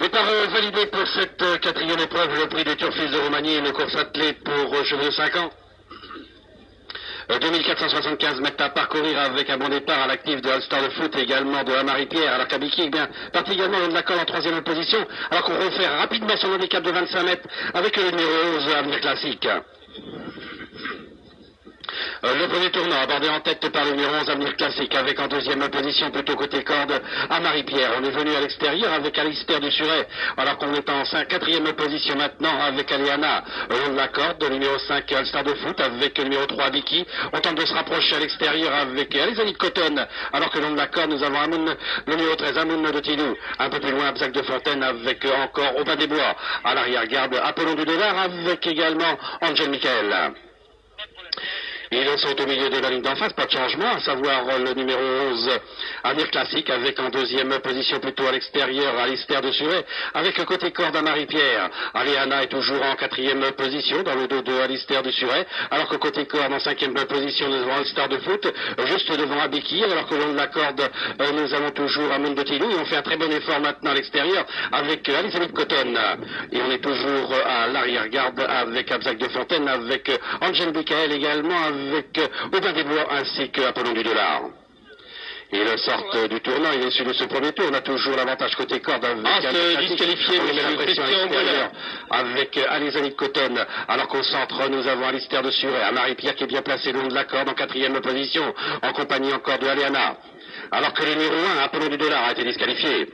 Départ validé pour cette quatrième épreuve, le prix des Turfis de Roumanie, une course attelée pour chevaux de 5 ans. 2475 mètres à parcourir avec un bon départ à l'actif de All-Star de Foot et également de Marie-Pierre, alors qu'Abiki est bien parti également dans l'accord en troisième position, alors qu'on refait rapidement son handicap de 25 mètres avec le numéro 11 Avenir Classique. Le premier tournant abordé en tête par le numéro 11 Avenir Classique avec en deuxième position plutôt côté corde à Marie-Pierre. On est venu à l'extérieur avec Alistair du Suret alors qu'on est en quatrième position maintenant avec Aliana au long de la corde, le numéro 5 All-Star de Foot avec le numéro 3 Vicky. On tente de se rapprocher à l'extérieur avec Alizani de Cotton alors que le long de la corde nous avons Amoun, le numéro 13 Amoun de Tilou. Un peu plus loin Abzac de Fontaine avec encore Aubin des Bois. À l'arrière-garde Apollon du Dollar avec également Angel Michael. Ils sont au milieu de la ligne d'en face, pas de changement, à savoir le numéro 11, Avenir Classique, avec en deuxième position plutôt à l'extérieur, Alistair de Suret, avec le côté corde à Marie-Pierre. Aliana est toujours en quatrième position, dans le dos de Alistair de Suret, alors que côté corde en cinquième position, nous avons All-Star de Foot, juste devant Abiki, alors que le long de la corde, nous avons toujours Amoun de Tilou, et on fait un très bon effort maintenant à l'extérieur, avec Alizani de Cotton. Et on est toujours à l'arrière-garde avec Abzac de Fontaine, avec Angel Michael également, avec Aubin des Bois ainsi que Apollon du Dollar. Ils sortent du tournant, il est issu de ce premier tour, on a toujours l'avantage côté corde avec disqualifié, mais la pression à l'extérieur avec Alizani de Cotton, alors qu'au centre nous avons Alistair de Suret, à Marie-Pierre qui est bien placé le long de la corde en quatrième position, en compagnie encore de Aliana, alors que le numéro 1, Apollon du Dollar, a été disqualifié.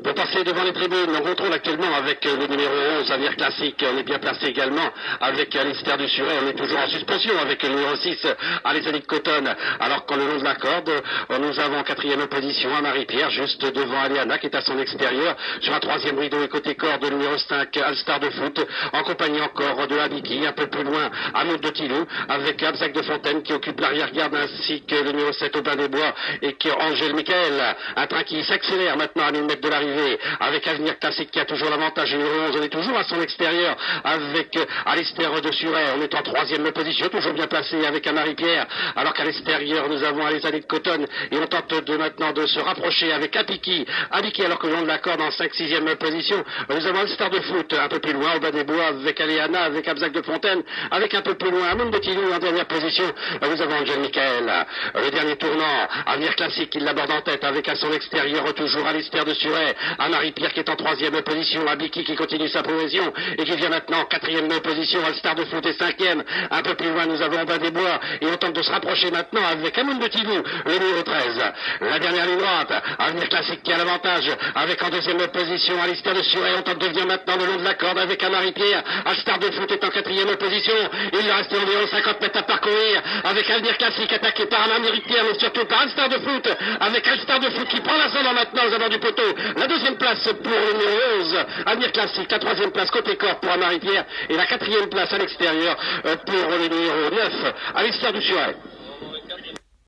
Pour passer devant les tribunes, on contrôle actuellement avec le numéro 11, Avenir Classique. On est bien placé également avec Alistair du Suret. On est toujours en suspension avec le numéro 6, Alizani de Cotton. Alors qu'en le long de la corde, nous avons en quatrième position à Marie-Pierre, juste devant Aliana qui est à son extérieur. Sur un troisième rideau et côté corde, le numéro 5, All-Star de Foot, en compagnie encore de Abiki. Un peu plus loin, Amoun de Tilou, avec Abzac de Fontaine qui occupe l'arrière-garde, ainsi que le numéro 7, Aubin des Bois, et qui Angel Michael. Un train qui s'accélère maintenant à 1000 mètres de l'arrivée. Avec Avenir Classique qui a toujours l'avantage, numéro 11, on est toujours à son extérieur avec Alistair de Suret, on est en troisième position, toujours bien placé avec un Marie-Pierre, alors qu'à l'extérieur nous avons Alizani de Cotton et on tente maintenant de se rapprocher avec Abiki, alors que le long de la corde en 5-6e position, nous avons All-Star de Foot, un peu plus loin, Aubin des Bois avec Aliana, avec Abzac de Fontaine, avec un peu plus loin Amoun de Tilou en dernière position, nous avons Angel Michael, le dernier tournant, Avenir Classique qui l'aborde en tête avec à son extérieur toujours Alistair de Suret, à Marie-Pierre qui est en troisième position, Abiki qui continue sa progression et qui vient maintenant en quatrième position, All-Star de Foot est cinquième, un peu plus loin nous avons Aubin des Bois et on tente de se rapprocher maintenant avec Amoun de Tilou, le numéro 13. La dernière ligne droite, Avenir Classique qui a l'avantage avec en deuxième position Alistair de Suret, on tente de venir maintenant le long de la corde avec un Marie-Pierre, All-Star de Foot est en quatrième position, il lui reste environ 50 mètres à parcourir avec Avenir Classique attaqué par Marie-Pierre mais surtout par All-Star de Foot, avec All-Star de Foot qui prend l'ascendant maintenant aux abords du poteau. La deuxième place pour le numéro 11, Avenir Classique, la troisième place côté corps pour Marie-Pierre et la quatrième place à l'extérieur pour le numéro 9, Alistair du Suret.